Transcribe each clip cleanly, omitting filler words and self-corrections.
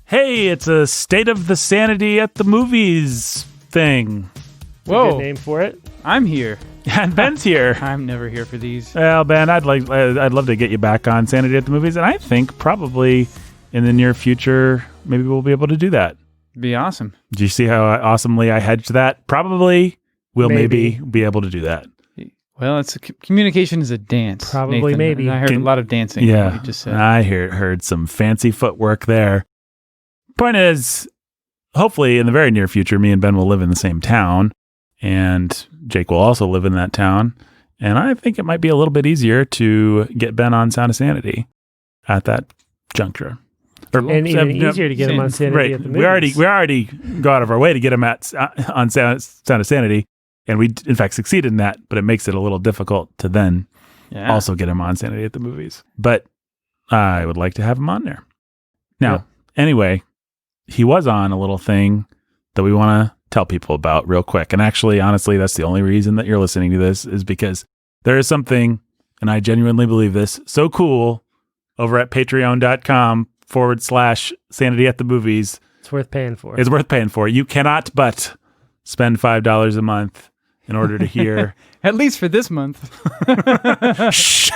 Hey, it's a State of the Sanity at the Movies thing. Whoa. Good name for it. I'm here. And Ben's here. I'm never here for these. Well, Ben, I'd love to get you back on Sanity at the Movies, and I think probably in the near future, maybe we'll be able to do that. Be awesome. Do you see how awesomely I hedged that? Probably we'll maybe be able to do that. Well, communication is a dance. Probably, Nathan. maybe. And I heard a lot of dancing. Yeah, You just said. I heard some fancy footwork there. Point is, hopefully in the very near future, me and Ben will live in the same town, and Jake will also live in that town. And I think it might be a little bit easier to get Ben on Sound of Sanity at that juncture. And even easier to get him on Sanity at the movies. We already go out of our way to get him on Sound of Sanity, and we in fact succeeded in that. But it makes it a little difficult to then also get him on Sanity at the Movies. But I would like to have him on there. Now, anyway, he was on a little thing that we want to tell people about real quick. And actually, honestly, that's the only reason that you're listening to this is because there is something, and I genuinely believe this, so cool over at patreon.com/Sanity at the Movies. It's worth paying for. It's worth paying for. You cannot but spend $5 a month in order to hear. At least for this month. Shh.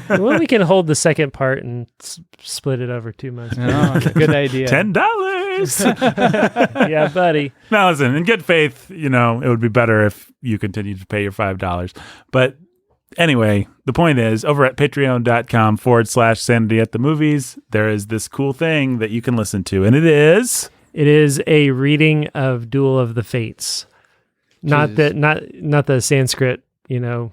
Well, we can hold the second part and split it over 2 months. Oh, good idea. $10. Yeah, buddy. Now, listen, in good faith, it would be better if you continued to pay your $5. But anyway, the point is, over at patreon.com/Sanity at the Movies, there is this cool thing that you can listen to, and it is a reading of Duel of the Fates. Not the Sanskrit, Nothing,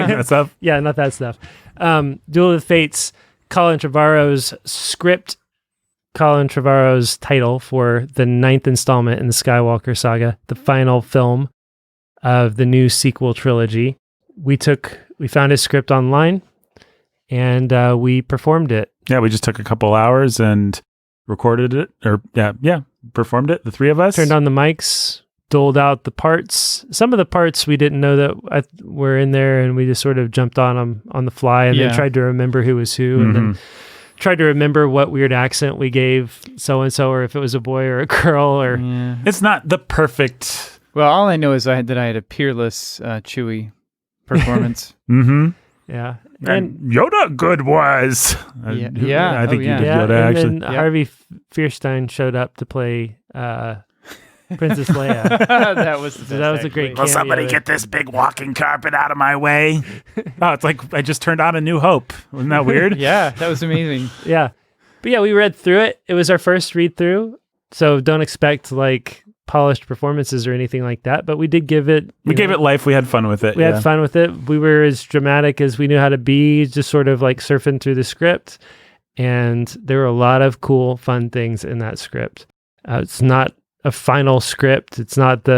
that stuff. Yeah, not that stuff. Duel of the Fates, Colin Trevorrow's script, Colin Trevorrow's title for the 9th installment in the Skywalker saga, the final film of the new sequel trilogy. We found his script online, and we performed it. Yeah, we just took a couple hours and recorded it, performed it, the three of us. Turned on the mics, doled out the parts. Some of the parts we didn't know that were in there, and we just sort of jumped on them on the fly, and then tried to remember who was who, and then tried to remember what weird accent we gave so-and-so, or if it was a boy or a girl. Or It's not the perfect... Well, all I know is that I had a peerless Chewie performance. Yeah. And Yoda good was. I think you did Yoda, actually. And then Harvey Fierstein showed up to play Princess Leia. That was a great cameo. Will somebody get this big walking carpet out of my way? Oh, it's like I just turned on A New Hope. Wasn't that weird? Yeah, that was amazing. Yeah. But yeah, we read through it. It was our first read through. So don't expect polished performances or anything like that, but we did give it... We gave it life. We had fun with it. We had fun with it. We were as dramatic as we knew how to be, just sort of surfing through the script. And there were a lot of cool, fun things in that script. It's not a final script. It's not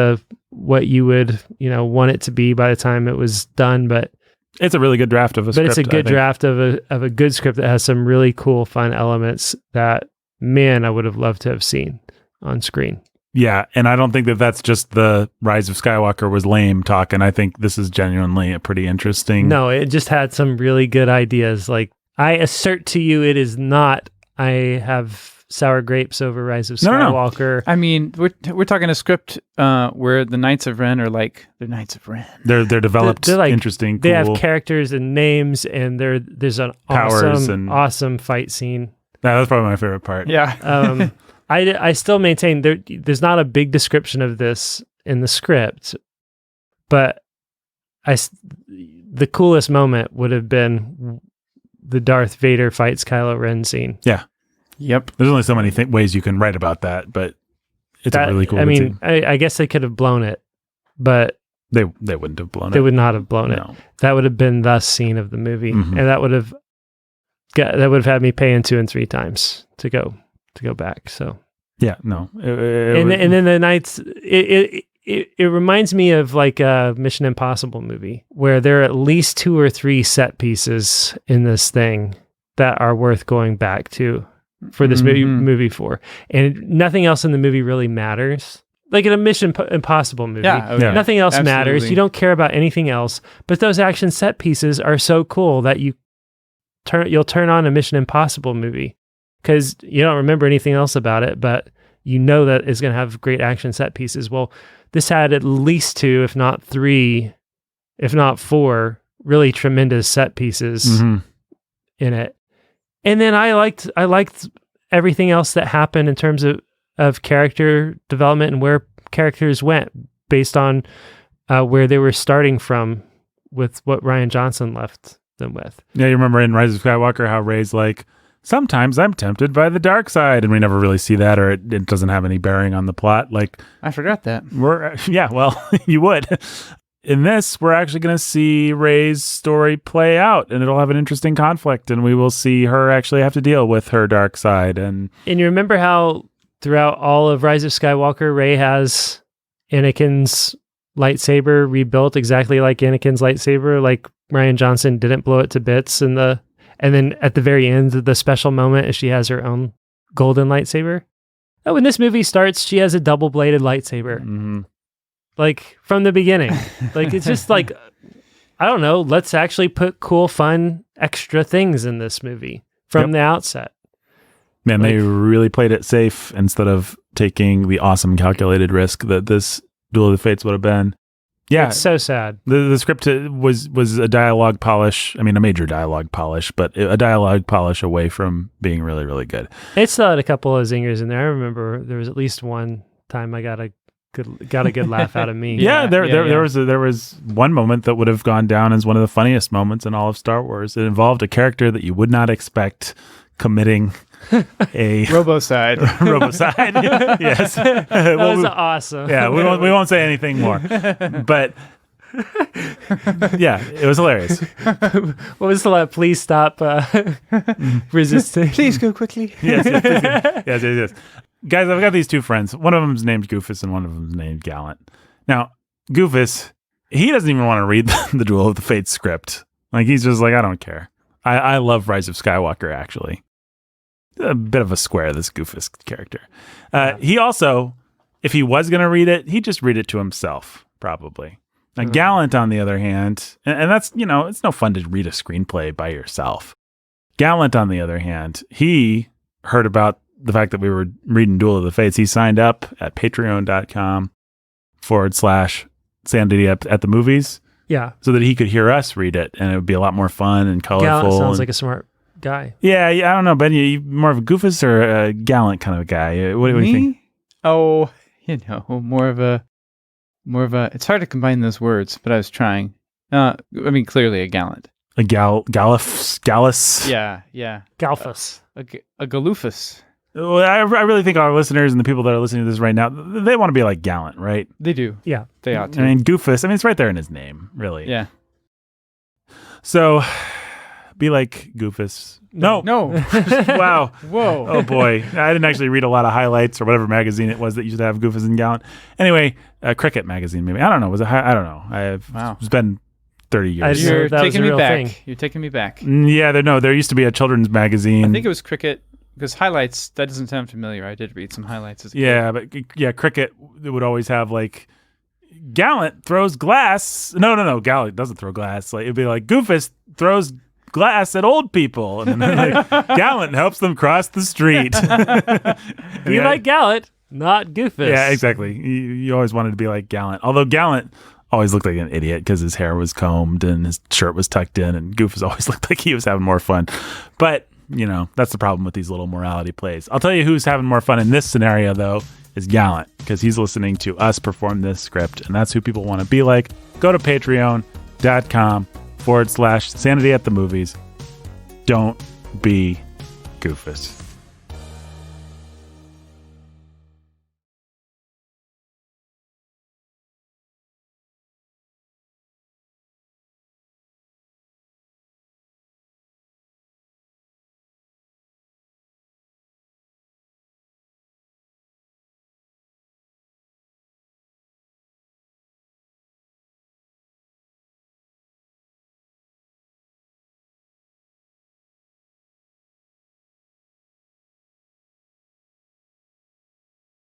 what you would, want it to be by the time it was done, but... It's a really good draft of a script. But it's a good draft of a good script that has some really cool, fun elements that, man, I would have loved to have seen on screen. Yeah, and I don't think that that's just the Rise of Skywalker was lame talk, and I think this is genuinely a pretty interesting... No, it just had some really good ideas. I assert to you, it is not, I have sour grapes over Rise of Skywalker. No. I mean, we're talking a script where the Knights of Ren are the Knights of Ren. They're developed, they're interesting, They cool. have characters and names, and there's an awesome fight scene. Yeah, that's probably my favorite part. Yeah. I still maintain there's not a big description of this in the script, but the coolest moment would have been the Darth Vader fights Kylo Ren scene. Yeah. Yep. There's only so many ways you can write about that, but it's a really cool scene. I guess they could have blown it, but they wouldn't have blown it. They would not have blown it. That would have been the scene of the movie, and that would have had me paying 2 and 3 times to go back. So yeah, no, and then the Knights. It reminds me of a Mission Impossible movie where there are at least 2 or 3 set pieces in this thing that are worth going back to for this movie for, and nothing else in the movie really matters. Like in a Mission Impossible movie, nothing else matters. You don't care about anything else, but those action set pieces are so cool that you you'll turn on a Mission Impossible movie because you don't remember anything else about it, but you know that it's going to have great action set pieces. Well, this had at least 2, if not 3, if not 4, really tremendous set pieces in it. And then I liked everything else that happened in terms of character development and where characters went based on where they were starting from with what Rian Johnson left them with. Yeah, you remember in Rise of Skywalker how Rey's like, sometimes I'm tempted by the dark side, and we never really see that, or it doesn't have any bearing on the plot. Like, I forgot that. You would. In this, we're actually going to see Rey's story play out, and it'll have an interesting conflict, and we will see her actually have to deal with her dark side. And you remember how throughout all of Rise of Skywalker, Rey has Anakin's lightsaber rebuilt exactly like Anakin's lightsaber, like Rian Johnson didn't blow it to bits and then at the very end, the special moment, she has her own golden lightsaber. Oh, when this movie starts, she has a double-bladed lightsaber. Like, from the beginning. Like, it's just like, I don't know, let's actually put cool, fun, extra things in this movie from the outset. Man, they really played it safe instead of taking the awesome calculated risk that this Duel of the Fates would have been. Yeah, it's so sad. The script was a dialogue polish. I mean, a major dialogue polish, but a dialogue polish away from being really, really good. It still had a couple of zingers in there. I remember there was at least one time I got a good laugh out of me. There was one moment that would have gone down as one of the funniest moments in all of Star Wars. It involved a character that you would not expect committing a robocide. Yes, that was awesome. Yeah, we won't say anything more, but yeah, it was hilarious. What was the please stop resisting? Please go quickly. Yes. Guys, I've got these 2 friends. One of them's named Goofus and one of them's named Gallant. Now, Goofus, he doesn't even want to read the Duel of the Fates script. Like, he's just like, I don't care. I love Rise of Skywalker, actually. A bit of a square, this Goofus character. He also, if he was going to read it, he'd just read it to himself, probably. Now, Gallant, on the other hand, and that's, it's no fun to read a screenplay by yourself. Gallant, on the other hand, he heard about the fact that we were reading Duel of the Fates. He signed up at patreon.com/Sanity at the movies. Yeah. So that he could hear us read it, and it would be a lot more fun and colorful. Gallant sounds like a smart guy. Yeah, I don't know, Ben, you more of a Goofus or a Gallant kind of a guy? What do you think? Oh, more of a. It's hard to combine those words, but I was trying. Clearly a Gallant. A Gallus. Yeah. Galfus. A Galoofus. Well, I really think our listeners and the people that are listening to this right now, they want to be like Gallant, right? They do. Yeah. They ought to. I mean, Goofus, it's right there in his name, really. Yeah. So, be like Goofus. No. Wow. Whoa. Oh, boy. I didn't actually read a lot of highlights or whatever magazine it was that used to have Goofus and Gallant. Anyway, Cricket magazine, maybe. I don't know. I don't know. It's been 30 years. You're taking me back. You're taking me back. Yeah, there used to be a children's magazine. I think it was Cricket. Because highlights, that doesn't sound familiar. I did read some highlights as a kid. But Cricket would always have like, Gallant throws glass. No, Gallant doesn't throw glass. Like, it'd be like, Goofus throws glass at old people. And then like, Gallant helps them cross the street. Be like Gallant, not Goofus. Yeah, exactly. You always wanted to be like Gallant. Although Gallant always looked like an idiot because his hair was combed and his shirt was tucked in, and Goofus always looked like he was having more fun. But that's the problem with these little morality plays. I'll tell you who's having more fun in this scenario, though, is Gallant, because he's listening to us perform this script, and that's who people want to be like. Go to patreon.com/Sanity at the Movies. Don't be Goofus.